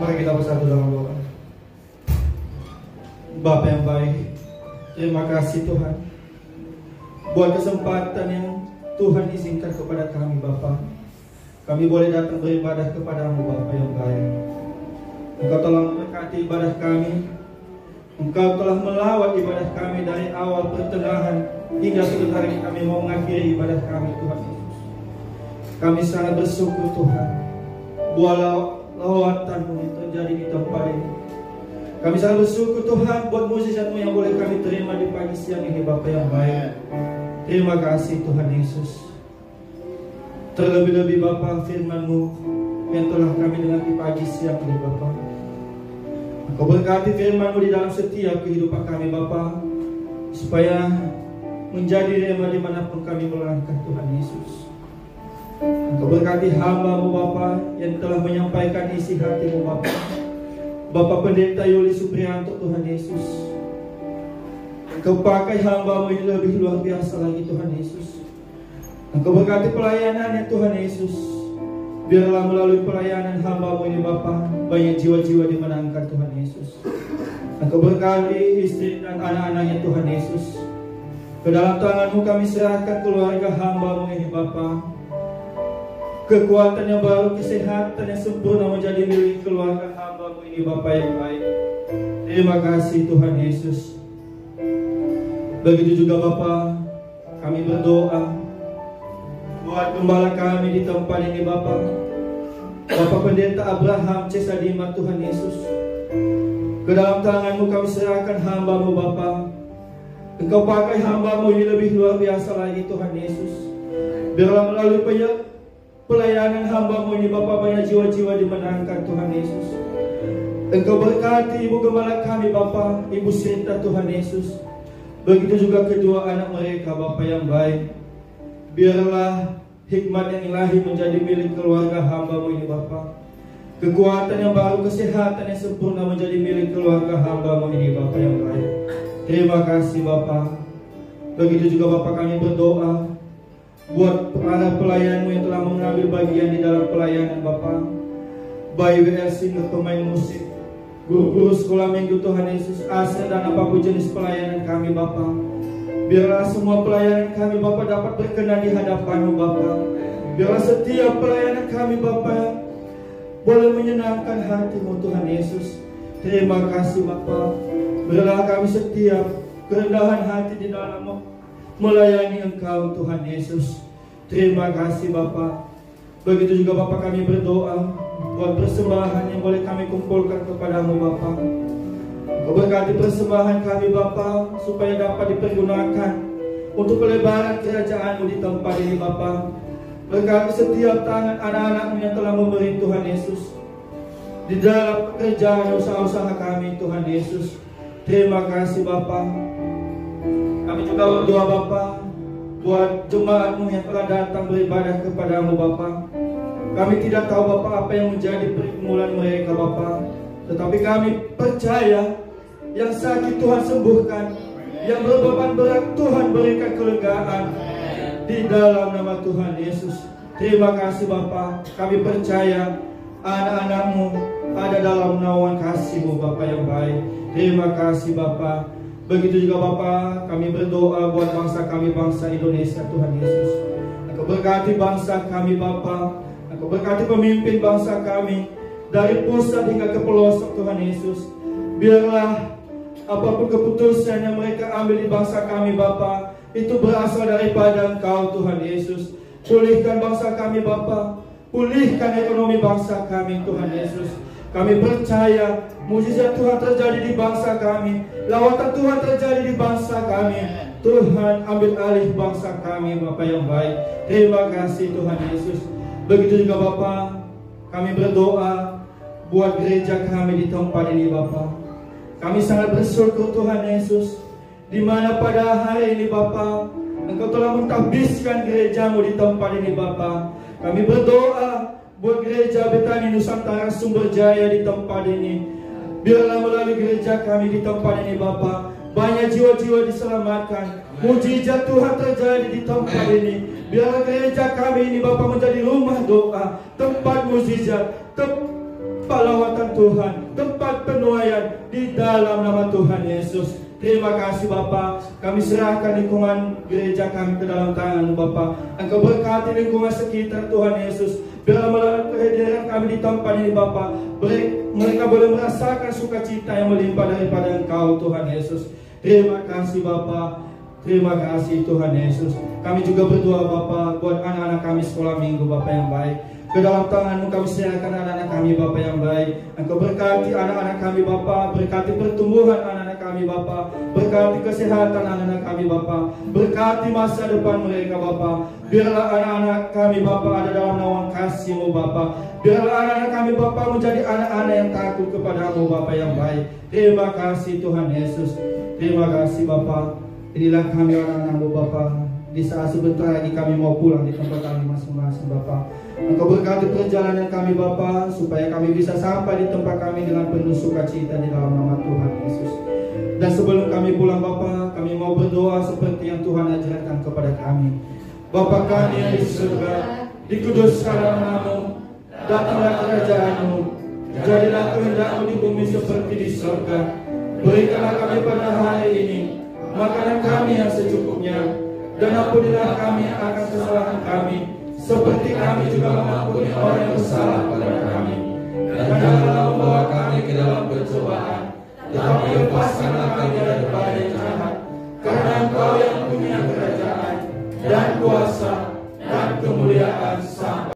Mari kita bersatu dalam doa. Bapa yang baik, terima kasih Tuhan buat kesempatan yang Tuhan izinkan kepada kami Bapa. Kami boleh datang beribadah kepadamu Bapa yang baik. Engkau telah memberkati ibadah kami. Engkau telah melawat ibadah kami dari awal pertengahan hingga sebentar ini kami mau mengakhiri ibadah kami Tuhan Yesus. Kami sangat bersyukur Tuhan buat lawatanmu yang terjadi di tempat ini. Kami sangat bersyukur Tuhan buat mukjizat-Mu yang boleh kami terima di pagi siang ini Bapa yang baik. Terima kasih Tuhan Yesus. Terlebih-lebih Bapa firman-Mu yang telah kami dengar di pagi siang ini Bapa. Engkau berkati firman-Mu di dalam setiap kehidupan kami Bapa, supaya menjadi rema dimanapun kami melangkah Tuhan Yesus. Engkau berkati hamba-Mu Bapa yang telah menyampaikan isi hati-Mu Bapa, Bapak Pendeta Yuli Supriyanto Tuhan Yesus. Engkau pakai hamba-Mu yang lebih luar biasa lagi Tuhan Yesus. Engkau berkati pelayanannya Tuhan Yesus. Biarlah melalui pelayanan hamba-Mu ini Bapa, banyak jiwa-jiwa dimenangkan Tuhan Yesus. Engkau berkati istri dan anak-anaknya Tuhan Yesus. Ke dalam tangan-Mu kami serahkan keluarga hamba-Mu ini Bapa. Kekuatan yang baru, kesehatan yang sempurna menjadi milik keluarga hamba-Mu ini Bapa yang baik. Terima kasih Tuhan Yesus. Begitu juga Bapa, kami berdoa buat gembala kami di tempat ini Bapa, Bapak Pendeta Abraham C. Sadima Tuhan Yesus. Ke dalam tangan-Mu kami serahkan hamba-Mu Bapa. Engkau pakai hamba-Mu ini lebih luar biasa lagi Tuhan Yesus. Biarlah melalui pelayanan hamba-Mu ini Bapa, banyak jiwa-jiwa dimenangkan Tuhan Yesus. Engkau berkati Ibu Gembala kami Bapa, Ibu Sinta Tuhan Yesus. Begitu juga kedua anak mereka Bapa yang baik. Biarlah hikmat yang ilahi menjadi milik keluarga hamba-Mu ini Bapa. Kekuatan yang baru, kesehatan yang sempurna menjadi milik keluarga hamba-Mu ini Bapa yang baik. Terima kasih Bapa. Begitu juga Bapa kami berdoa buat para pelayan-Mu yang telah mengambil bagian di dalam pelayanan Bapa, baik WL singer, pemain musik, guru-guru sekolah minggu Tuhan Yesus, ASN dan apapun jenis pelayanan kami Bapa. Biarlah semua pelayanan kami Bapa dapat berkenan di hadapan-Mu Bapa. Biarlah setiap pelayanan kami Bapa boleh menyenangkan hati-Mu Tuhan Yesus. Terima kasih Bapa. Biarlah kami setiap kerendahan hati di dalam melayani Engkau Tuhan Yesus. Terima kasih Bapa. Begitu juga Bapa kami berdoa buat persembahan yang boleh kami kumpulkan kepadamu Bapa. Kau berkati persembahan kami Bapa, supaya dapat dipergunakan untuk pelebaran kerajaan-Mu di tempat ini Bapa. Berkati setiap tangan anak-anak-Mu yang telah memberi Tuhan Yesus di dalam pekerjaan usaha-usaha kami Tuhan Yesus. Terima kasih Bapa. Kami juga berdoa Bapa buat jemaat-Mu yang telah datang beribadah kepadamu Bapa. Kami tidak tahu Bapa apa yang menjadi pergumulan mereka Bapa, tetapi kami percaya yang sakit Tuhan sembuhkan, yang berbeban berat Tuhan berikan kelegaan di dalam nama Tuhan Yesus. Terima kasih Bapa. Kami percaya anak-anak-Mu ada dalam naungan kasih-Mu Bapa yang baik. Terima kasih Bapa. Begitu juga Bapa, kami berdoa buat bangsa kami, bangsa Indonesia Tuhan Yesus. Engkau berkati bangsa kami Bapa. Engkau berkati pemimpin bangsa kami dari pusat hingga ke pelosok Tuhan Yesus. Biarlah apapun keputusan yang mereka ambil di bangsa kami Bapa, itu berasal daripada Engkau Tuhan Yesus. Pulihkan bangsa kami Bapa, pulihkan ekonomi bangsa kami Tuhan Yesus. Kami percaya mukjizat Tuhan terjadi di bangsa kami, lawatan Tuhan terjadi di bangsa kami. Tuhan ambil alih bangsa kami Bapa yang baik. Terima kasih Tuhan Yesus. Begitu juga Bapa, kami berdoa buat gereja kami di tempat ini Bapa. Kami sangat bersyukur Tuhan Yesus, di mana pada hari ini Bapa, Engkau telah mentahbiskan gereja-Mu di tempat ini Bapa. Kami berdoa buat gereja Betani Nusantara Sumber Jaya di tempat ini. Biarlah melalui gereja kami di tempat ini Bapa, banyak jiwa-jiwa diselamatkan, mujizat Tuhan terjadi di tempat ini. Biarlah gereja kami ini Bapa menjadi rumah doa, tempat mujizat, tempat tempat lawatan Tuhan, tempat penuaian di dalam nama Tuhan Yesus. Terima kasih Bapa, kami serahkan lingkungan gereja kami ke dalam tangan Bapa. Engkau berkati lingkungan sekitar Tuhan Yesus. Biarlah melalui kehadiran kami di tempat ini Bapa, mereka boleh merasakan sukacita yang melimpah daripada Engkau Tuhan Yesus. Terima kasih Bapa, terima kasih Tuhan Yesus. Kami juga berdoa Bapa buat anak-anak kami sekolah minggu Bapa yang baik. Ke dalam tangan-Mu kami serahkan anak-anak kami Bapa yang baik. Engkau berkati anak-anak kami Bapa, berkati pertumbuhan anak-anak kami Bapa, berkati kesehatan anak-anak kami Bapa, berkati masa depan mereka Bapa. Biarlah anak-anak kami Bapa ada dalam naungan kasih-Mu Bapa. Biarlah anak-anak kami Bapa menjadi anak-anak yang takut kepada-Mu Bapa yang baik. Terima kasih Tuhan Yesus. Terima kasih Bapa. Inilah kami anak-anak-Mu Bapa. Di saat sebentar lagi kami mau pulang di tempat kami masing-masing Bapa. Engkau berkati perjalanan kami Bapa, supaya kami bisa sampai di tempat kami dengan penuh sukacita di dalam nama Tuhan Yesus. Dan sebelum kami pulang Bapa, kami mau berdoa seperti yang Tuhan ajarkan kepada kami. Bapa kami yang di surga, dikuduskanlah nama-Mu, datanglah kerajaan-Mu, jadilah kehendak-Mu di bumi seperti di surga. Berikanlah kami pada hari ini makanan kami yang secukupnya, dan ampunilah kami akan kesalahan kami, seperti kami juga mengampuni orang yang bersalah kepada kami. Dan janganlah membawa kami